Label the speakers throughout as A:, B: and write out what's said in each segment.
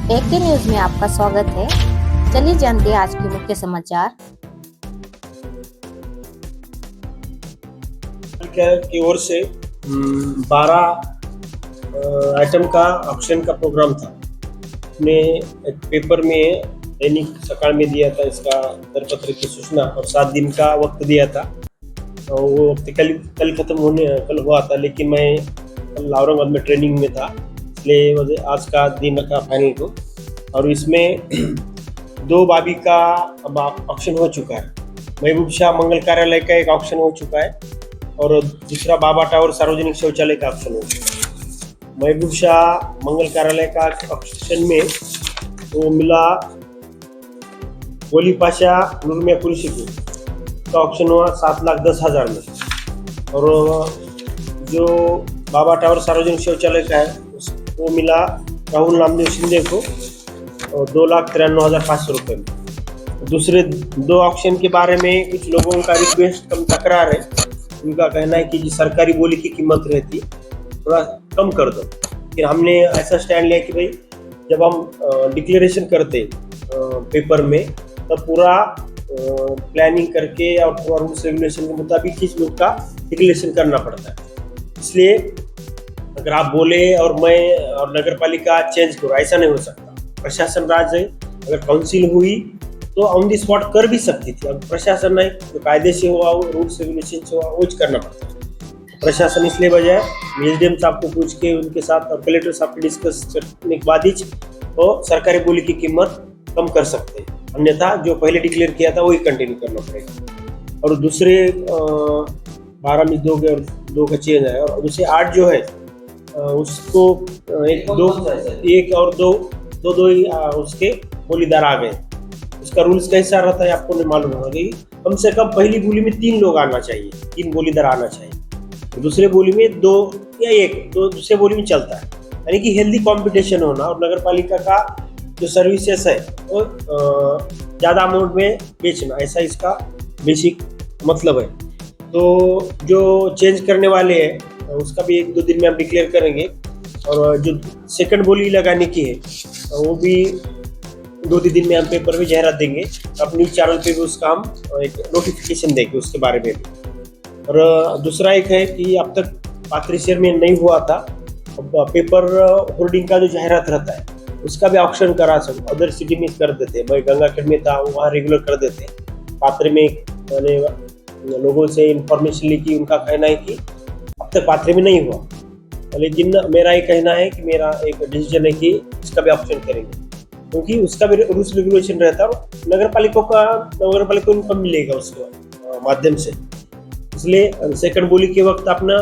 A: एके news में आपका स्वागत है। चलिए जानते हैं आज के मुख्य समाचार।
B: की ओर से 12 आइटम का ऑक्शन का प्रोग्राम था। ने एक पेपर में दैनिक सकाळ में दिया था इसका दरपत्र की सूचना और 7 दिन का वक्त दिया था। और वो वक्त कल कल हुआ था, लेकिन मैं कल औरंगाबाद में ट्रेनिंग में था, इसलिए आज का दिन रखा फाइनल को। और इसमें 2 बाबी का अब ऑक्शन हो चुका है। महबूब शाह मंगल कार्यालय का एक ऑक्शन हो चुका है और दूसरा बाबा टावर सार्वजनिक शौचालय का ऑक्शन हो चुका है। महबूब शाह मंगल कार्यालय का ऑक्शन में वो मिला वली पाशा नूरमिया कुरैशी का ऑक्शन हुआ 7,10,000 में। और जो बाबा टावर सार्वजनिक शौचालय का है वो मिला राहुल नामदेव शिंदे को 2,93,500 रुपये में। दूसरे 2 ऑक्शन के बारे में कुछ लोगों का रिक्वेस्ट कम तकरार है। उनका कहना है कि जो सरकारी बोली की कीमत रहती थोड़ा कम कर दो। फिर हमने ऐसा स्टैंड लिया कि भाई जब हम डिक्लेरेशन करते पेपर में तब पूरा प्लानिंग करके और पूरा रूल्स रेगुलेशन के मुताबिक ही लोग का डिक्लेरेशन करना पड़ता है। इसलिए अगर आप बोले और मैं और नगर पालिका चेंज करो, ऐसा नहीं हो सकता। प्रशासन राज है, अगर काउंसिल हुई तो ऑन दी स्पॉट कर भी सकती थी। अब प्रशासन नहीं, तो कायदे से हुआ, रूल्स रेगुलेशन से हुआ, वो करना पड़ता है। प्रशासन इसलिए बजाय एसडीएम साहब को पूछ के उनके साथ और कलेक्टर साहब के डिस्कस करने के बाद ही वो सरकारी बोली की कीमत कम कर सकते हैं। अन्यथा जो पहले डिक्लेयर किया था वही कंटिन्यू करना पड़ेगा। और दूसरे 12 में 2 और 2 का चेंज है। और दूसरे 8 जो है उसको 1 और 2 ही उसके बोलीदार आ गए। उसका रूल्स कैसा रहता है आपको नहीं मालूम होगा कि कम से कम पहली बोली में 3 लोग आना चाहिए, 3 बोलीदार आना चाहिए। दूसरे बोली में 2 या 1 तो दूसरे बोली में चलता है, यानी कि हेल्दी कंपटीशन होना। और नगर पालिका का जो सर्विसेज है वो ज़्यादा अमाउंट में बेचना, ऐसा इसका बेसिक मतलब है। तो जो चेंज करने वाले हैं उसका भी 1-2 दिन में हम डिक्लेयर करेंगे। और जो सेकंड बोली लगाने की है वो भी 2-3 दिन में हम पेपर में जाहिरात देंगे। अपनी चैनल पे भी उसका हम एक नोटिफिकेशन देंगे उसके बारे में भी। और दूसरा एक है कि अब तक पात्री शहर में नहीं हुआ था, पेपर होर्डिंग का जो जाहिरात रहता है उसका भी ऑप्शन करा सकते। अदर सिटी में कर देते, मैं गंगाखेड़ में था वहाँ रेगुलर कर देते। पात्र में मैंने लोगों से इंफॉर्मेशन ली कि उनका कहना है कि अब तक पात्र में नहीं हुआ, लेकिन मेरा ये कहना है कि मेरा एक डिसीजन है कि इसका भी ऑप्शन करेंगे, क्योंकि उसका भी रूल्स रेगुलेशन रहता है। नगर पालिका को इनकम मिलेगा उसके माध्यम से। इसलिए सेकंड बोली के वक्त अपना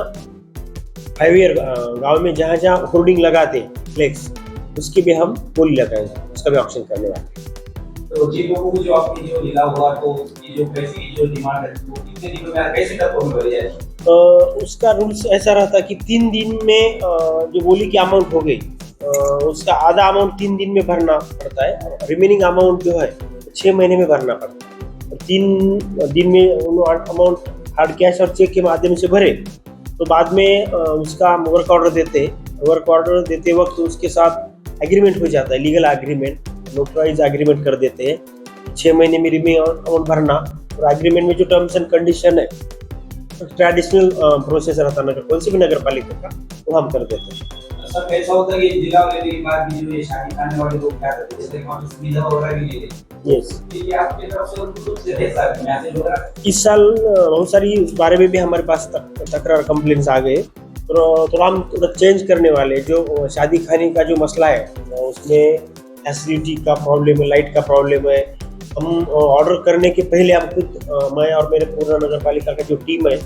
B: हाईवे गांव में जहाँ जहाँ होर्डिंग लगाते फ्लेक्स उसकी भी हम बोली लगाएंगे, उसका भी ऑप्शन करने वाले।
C: तो जी को जो आपकी जो लिखा हुआ तो ये जो पैसे की जो डिमांड है वो कितने दिनों में कैसे तक हो जाए?
B: उसका रूल्स ऐसा रहता है कि 3 दिन में जो बोली की अमाउंट हो गई उसका आधा अमाउंट 3 दिन में भरना पड़ता है। और रिमेनिंग अमाउंट जो है 6 महीने में भरना पड़ता है। और 3 दिन में अमाउंट हार्ड कैश और चेक के माध्यम से भरे तो बाद में उसका वर्क ऑर्डर देते हैं। वर्क ऑर्डर देते वक्त उसके साथ एग्रीमेंट हो जाता है, लीगल एग्रीमेंट, नोटराइज एग्रीमेंट कर देते हैं 6 महीने में रिमेनिंग अमाउंट भरना। और एग्रीमेंट में जो टर्म्स एंड कंडीशन है ट्रेडिशनल प्रोसेस रहता है कौन सी भी नगर पालिका का, वो हम कर देते हैं।
C: सर कैसा होता है कि जिला लेने के बाद भी जो ये शादी खाने वाले लोग क्या करते हैं, जैसे कि हम सुविधा वगैरह भी ले लेते हैं।
B: यस,
C: ये आपके तरफ से उनको से रहता है मैसेज वगैरह?
B: इस साल बहुत सारी उस बारे में भी हमारे पास तकरार कंप्लेंट्स आ गए। तो थोड़ा हम चेंज करने वाले। जो शादी खाने का जो मसला है उसमें फैसिलिटी का प्रॉब्लम है, लाइट का प्रॉब्लम है। हम ऑर्डर करने के पहले हम खुद मैं और मेरे पूरा नगर पालिका का जो टीम है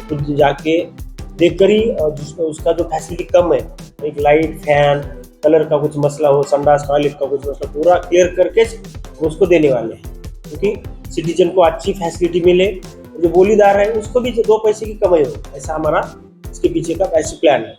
B: खुद जाके देख कर ही उसका जो फैसिलिटी कम है, एक लाइट फैन कलर का कुछ मसला हो, संडास टॉयलेट का कुछ मसला, पूरा क्लियर करके उसको देने वाले हैं, क्योंकि सिटीजन को अच्छी फैसिलिटी मिले। जो बोलीदार है उसको भी 2 पैसे की कमाई हो, ऐसा हमारा इसके पीछे का ऐसे प्लान है।